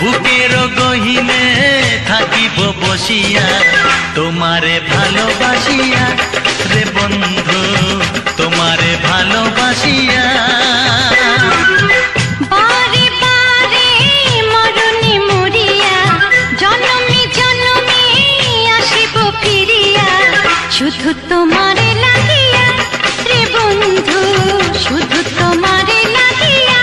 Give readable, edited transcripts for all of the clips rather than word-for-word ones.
বুকের গহিনে থাকিব বসিয়া তোমারে ভালোবাসিয়া রে বন্ধু তোমারে ভালোবাসিয়া। বারে বারে মরণে মরিয়া জনমে জনমে আসিব ফিরিয়া শুধু তোমারে লাগিয়া রে বন্ধু শুধু তোমারে লাগিয়া।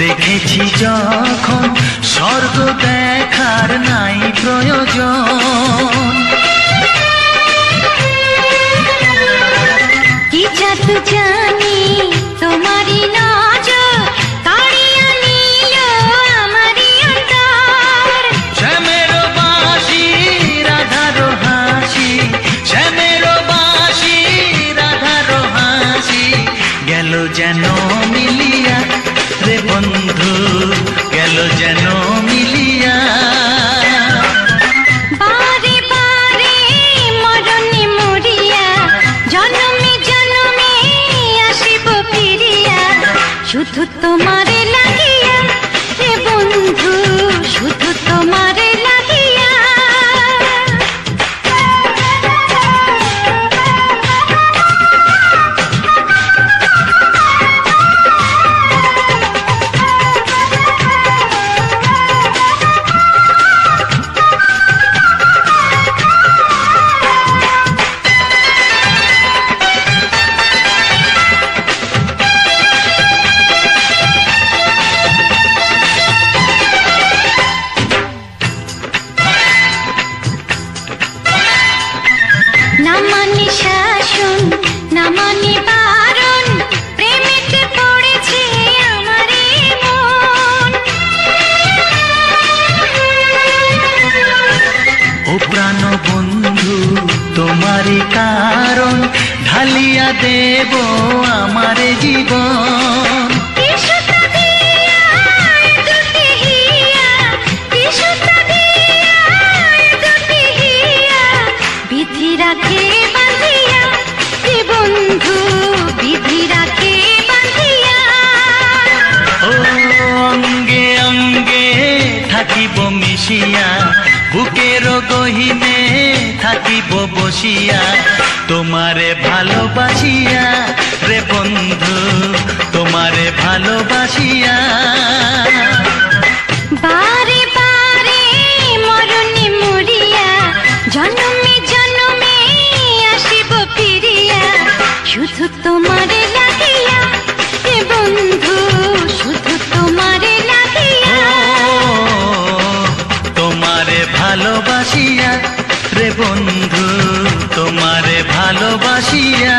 দেখেছি যখন স্বর্গ দেখার নাই প্রয়োজন, কি জাদু জানি তোমারই নজর কাড়িয়া নিল আমারই অন্তর। শ্যামের বাঁশি রাধার হাসি, শ্যামের বাঁশি রাধার হাসি গেল যেন মিলিয়া রে বন্ধু গেল যেন মিলিয়া। বারে বারে মরণে মরিয়া জনমে জনমে আসিব ফিরিয়া শুধু তোমারে লাগিয়া রে বন্ধু শুধু তোমারে লাগিয়া। না মানে শাসন না মানে বারণ প্রেমেতে পড়েছে আমারে মন। ও প্রাণ বন্ধু তোমারই কারণ ঢালিয়া দেব আমারে জীবন। বিধি রাখে বাঁধিয়া রে বন্ধু বিধি রাখে বাঁধিয়া। ও অঙ্গে অঙ্গে থাকিব মিশিয়া বুকের গহিনে থাকিব বসিয়া তোমারে ভালোবাসিয়া রে বন্ধু তোমারে ভালোবাসিয়া। বারে বারে মরণে মরিয়া জনমে জনমে আসিব ফিরিয়া শুধু তোমারে লাগিয়া রে বন্ধু শুধু তোমারে লাগিয়া। তোমারে ভালোবাসিয়া রে বন্ধু তোমারে ভালোবাসিয়া।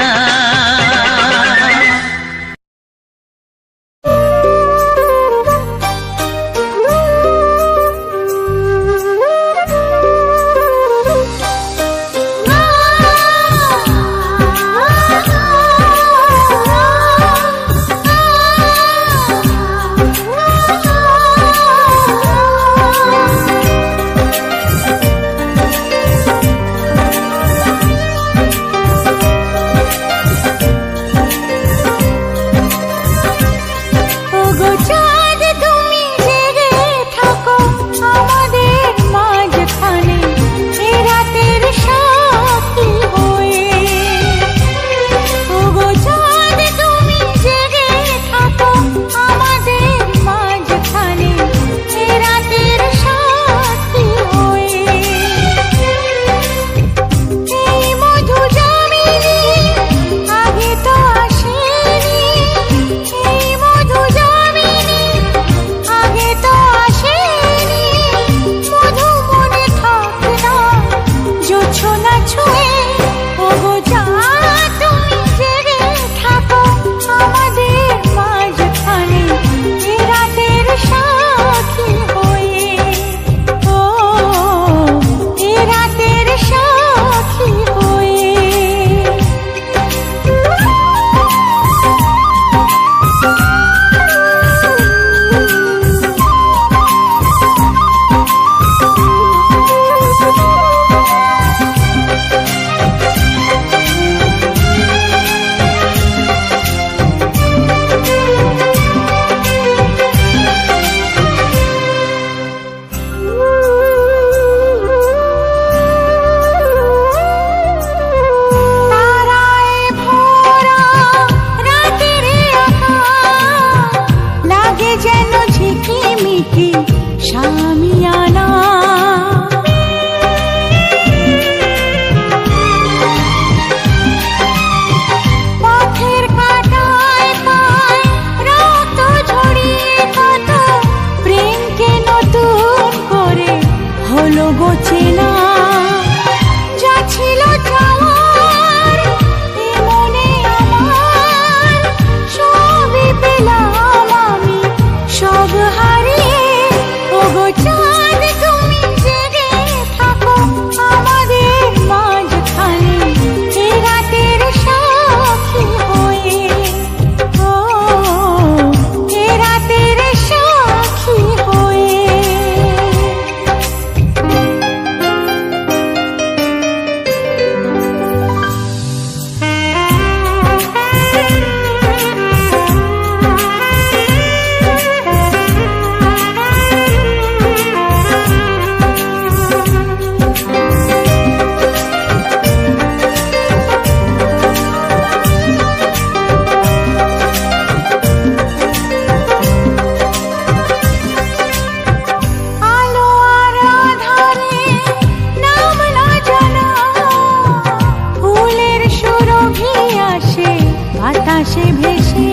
ভাসে ভেসে।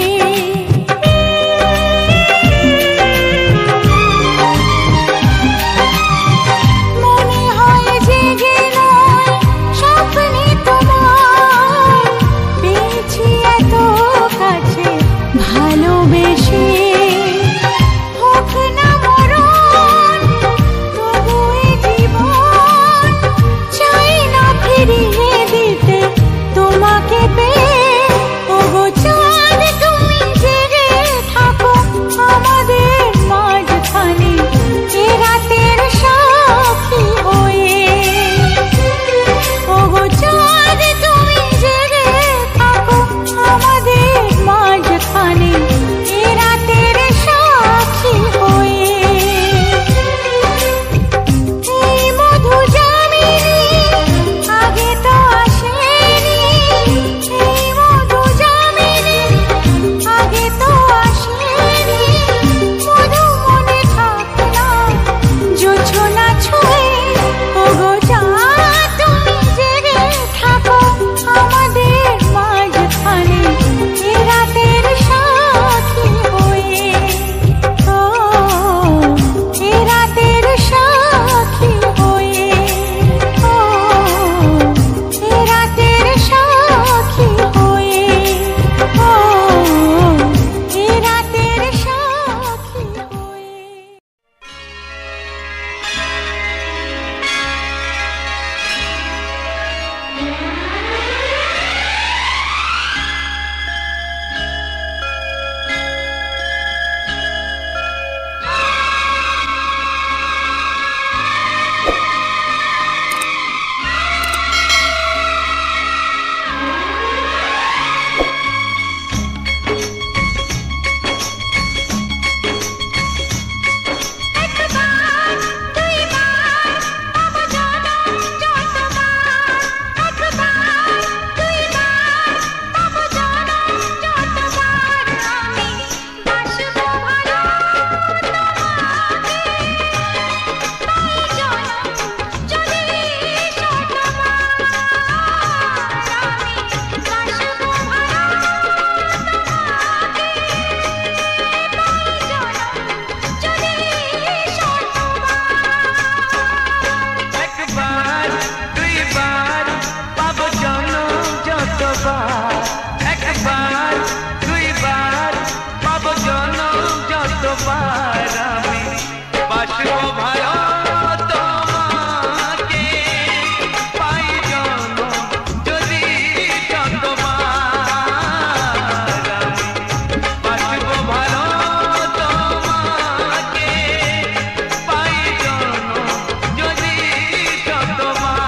মনে হয় জেগে নয় স্বপ্নে তোমায় পেয়েছি এত কাছে ভালোবেসে। হোক না মরণ তবু এ জীবন চাই না ফিরিয়ে দিতে তোমাকে পেয়ে। ওগো চাঁদ তুমি জেগে থাকো আমাদের মাঝখানে এ রাতের সাক্ষী হয়ে। ওগো চাঁদ তুমি জেগে থাকো আমাদের মাঝখানে এ রাতের সাক্ষী হয়ে। এই মধু জামিনী আগে তো আসেনি, এই মধু জামিনী আগে তো আসেনি। মধু মনে থাকে না জোছনা ছুঁয়ে। ওগো চাঁদ তুমি জেগে থাকো আমাদের মাঝখানে এ রাতের সাক্ষী হয়ে। ও এ রাতের সাক্ষী হয়ে। ও এ রাতের সাক্ষী হয়ে। ও এ রাতের সাক্ষী হয়ে। একবার দুইবার পাবো জনম যতবার। একবার দুইবার পাবো জনম যতবার। আমি বাসবো ভালো তোমাকে পাই জনম যদি যতবার। আমি বাসবো ভালো তোমাকে পাই জনম যদি যতবার।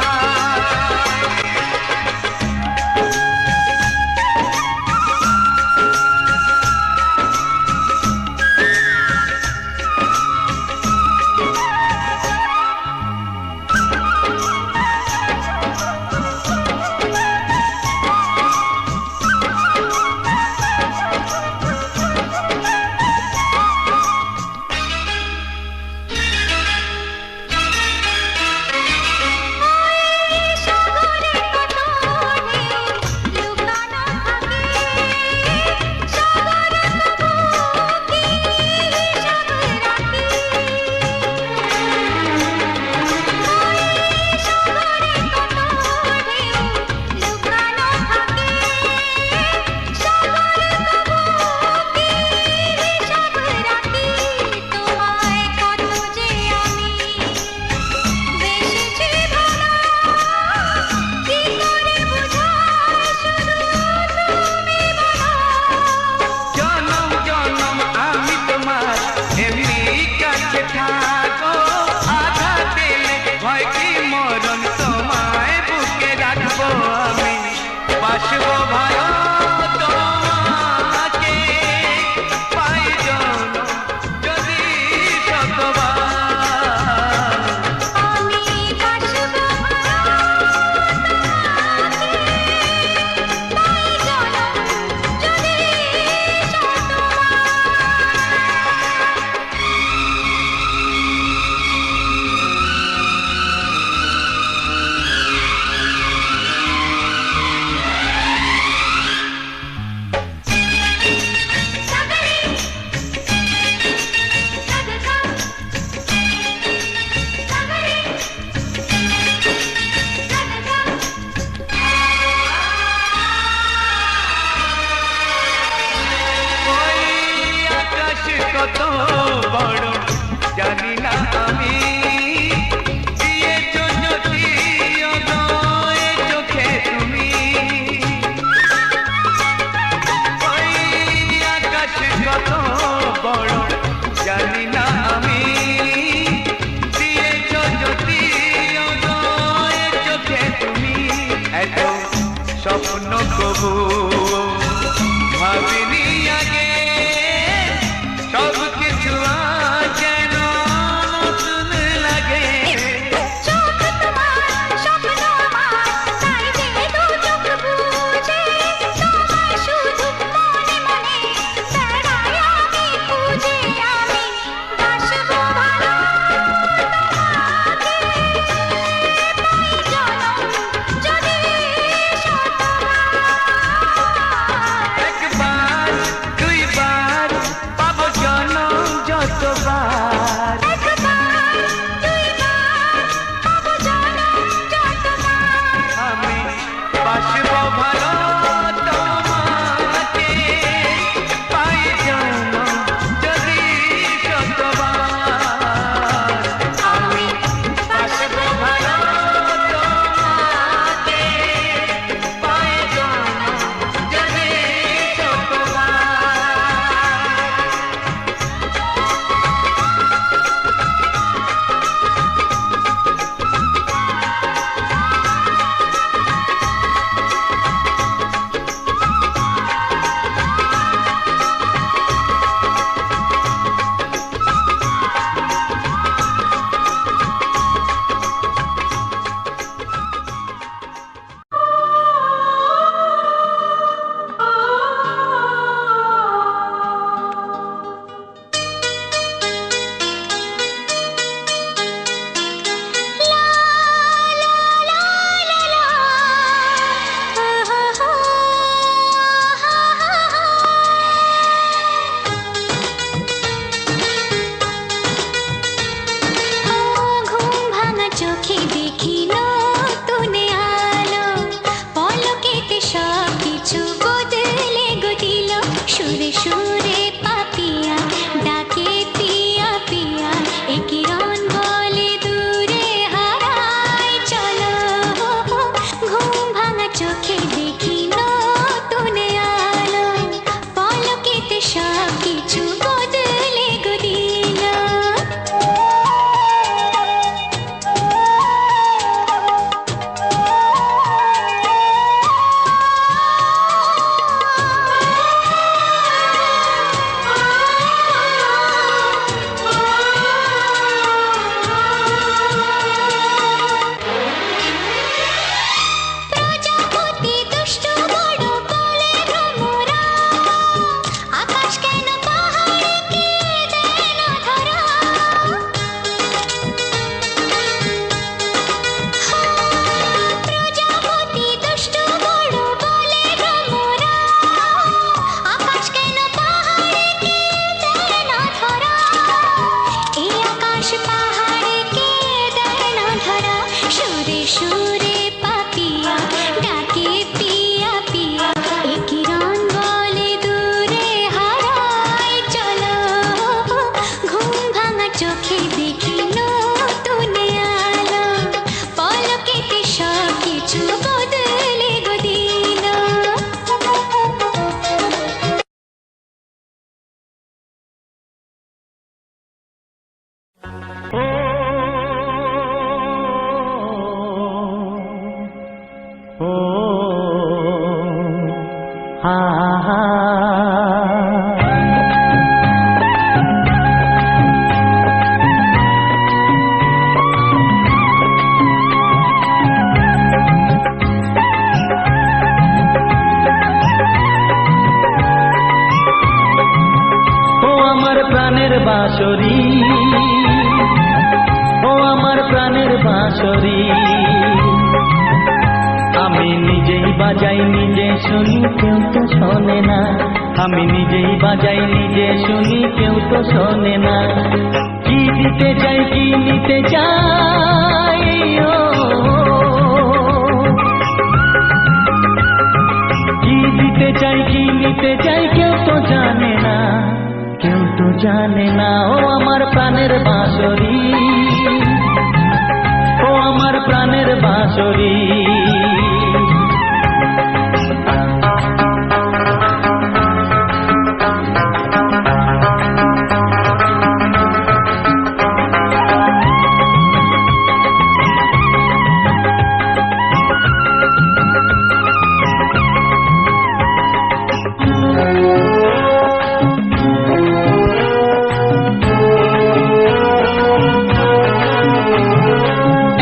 কত বড় জানি না আমি দিয়েছো যদি অদয় চোখে তুমি ওই আকাশ কত বড় জানি না আমি দিয়েছো যদি অদয় চোখে তুমি এত স্বপ্ন কবু ভাবিনি আগে সব কিছু যেন নতুন লাগে চোখ তোমার স্বপ্ন আমার তাই যে দু চোখ বুঝে তোমায় শুধু মনে মনে বেড়াই আমি খুঁজে আমি বাসবো ভালো তোমাকে পাই জনম যদি শতবার একবার দুইবার পাবো জনম যতবার একবার দুইবার পাবো জনম যতবার আমি বাসবো ভালো তোমাকে পাই জনম যদি শতবার আমি বাসবো ভালো তোমাকে পাই জনম যদি শতবার ঘুম ভাঙা চোখে দেখি নতুন আলো পলকেতে সব কিছু বদলে গো দিল সুরে সুরে পাপিয়া ডাকে পিয়া পিয়া এ কিরণ বলে দূরে হারায় চলো ঘুম ভাঙা চোখে দেখি নতুন আলো পলকেতে সব কিছু বদলে গো দিল প্রজাপতি দুষ্ট বড় বলে ভ্রমরা আকাশ কেন পাহাড়কে দেয় না ধরা প্রজাপতি দুষ্ট বড় বলে ভ্রমরা আকাশ কেন পাহাড়কে দেয় না ধরা এই আকাশ পাহাড়কে দেয় না ধরা সুরে সুরে পাপিয়া ডাকে পিয়া পিয়া এ কিরণ বলে দূরে হারায় চলো ঘুম ভাঙা চোখে দেখি নতুন আলো পলকেতে সব কিছু বদলে গো দিল ও আমার প্রাণের বাঁশরি, ও আমার প্রাণের বাঁশরি, আমি নিজেই বাজাই নিজে শুনি কেউ তো শোনে না, আমি নিজেই বাজাই নিজে শুনি কেউ তো শোনে না। কি দিতে চাই কি নিতে চাই ও, কি দিতে চাই কি নিতে চাই কেউ তো জানে না, কেউ তো জানে না। ও আমার প্রাণের বাঁশরি, ও আমার প্রাণের বাঁশরি।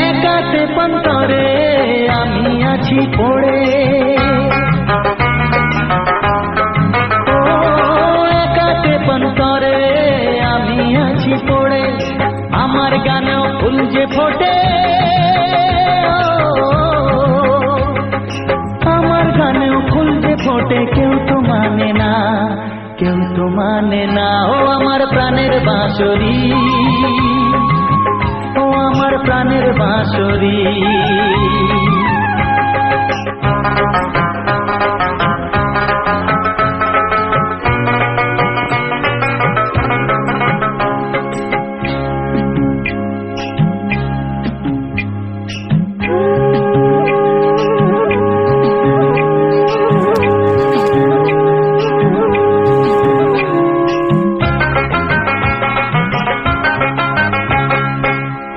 একাতে পন্তরে আমি আছি পড়ে, ও একাতে পন্তরে আমি আছি পড়ে। আমার গানেও ফুল যে ফোটে, আমার গানেও ফুল যে ফোটে। কেউ তো মানে না, কেউ তো মানে না। ও আমার প্রাণের বাঁশরি, ও আমার প্রাণের বাঁশরি।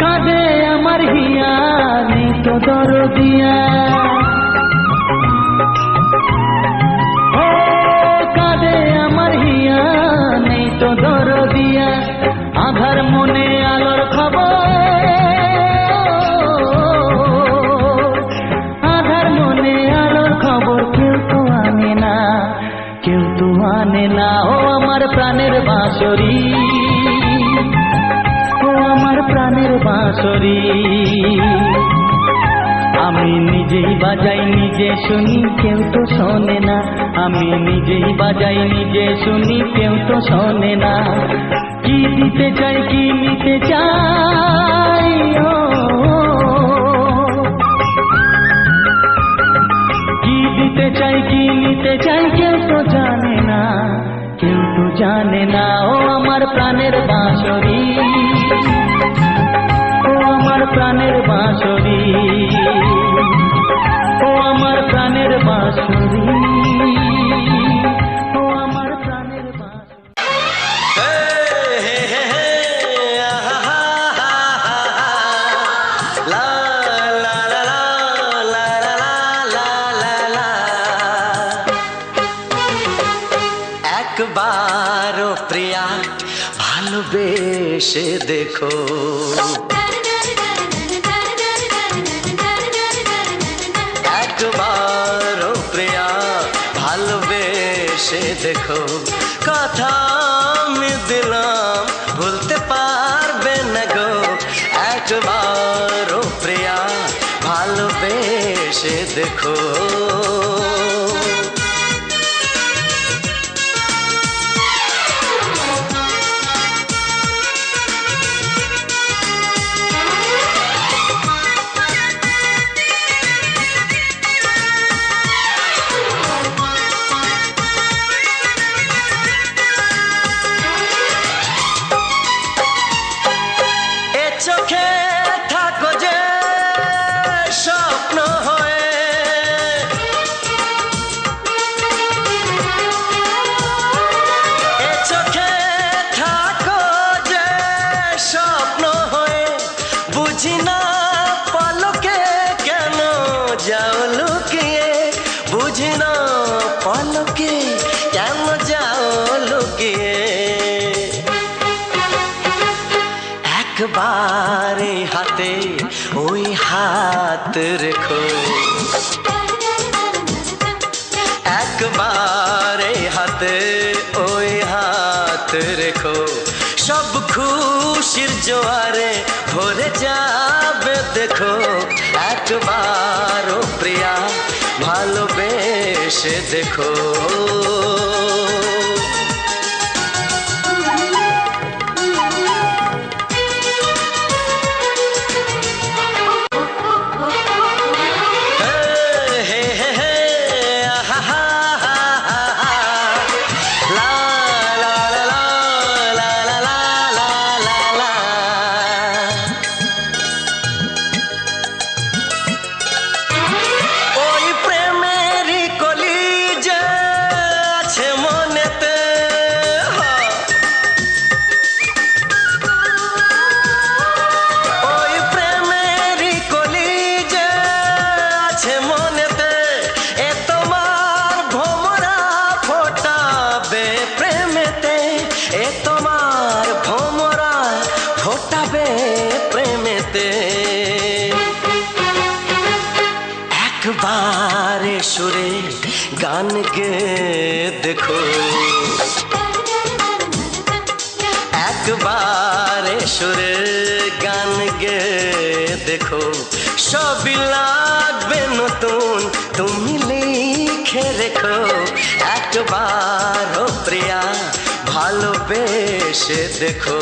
কাঁদে আমার হিয়া নেই তো দরদিয়া, ও কাঁদে আমার হিয়া নেই তো দরদিয়া। আধার মনে আলোর খবর, আধার মনে আলোর খবর। কেউ তো আনে না, কেউ তো আনে না। ও আমার প্রাণের বাঁশরি, ও আমার প্রাণের বাঁশরি। আমি নিজেই বাজাই নিজে শুনি, কেউ তো শোনে না। আমি নিজেই বাজাই নিজে শুনি, কেউ তো শোনে না। কি দিতে চাই কি নিতে চাই, ও কি দিতে চাই কি নিতে চাই। কেউ তো জানে না, কেউ তো জানে না। ও আমার প্রাণের বাঁশরি, ও আমার প্রাণের বাঁশরি, ও আমার প্রাণের বাঁশরি, ও আমার প্রাণের বাঁশরি। একবারও প্রিয়া ভালোবেসে দেখো, একবারও প্রিয়া ভালোবেসে দেখো। কথা আমি দিলাম ভুলতে পারবে না গো। একবারও প্রিয়া ভালোবেসে দেখো। এ চোখে থাকো যে স্বপ্ন হয়ে, এ চোখে থাকো যে স্বপ্ন হয়ে। বুঝি না পলকে কেন যাও লুকিয়ে, বুঝি না পলকে কেন যাও লুকিয়ে। একবার এই হাতে ওই হাত রেখো, একবার এই হাতে ওই হাত রেখো। সব খুশির জোয়ারে ভরে যাবে দেখো। একবারও প্রিয়া ভালোবেসে দেখো। সুরে গান গে দেখো, একবার সুরে গান গে দেখো, সবই লাগবে নতুন, তুমি লিখে রেখো। একবার ও প্রিয়া ভালোবেসে দেখো।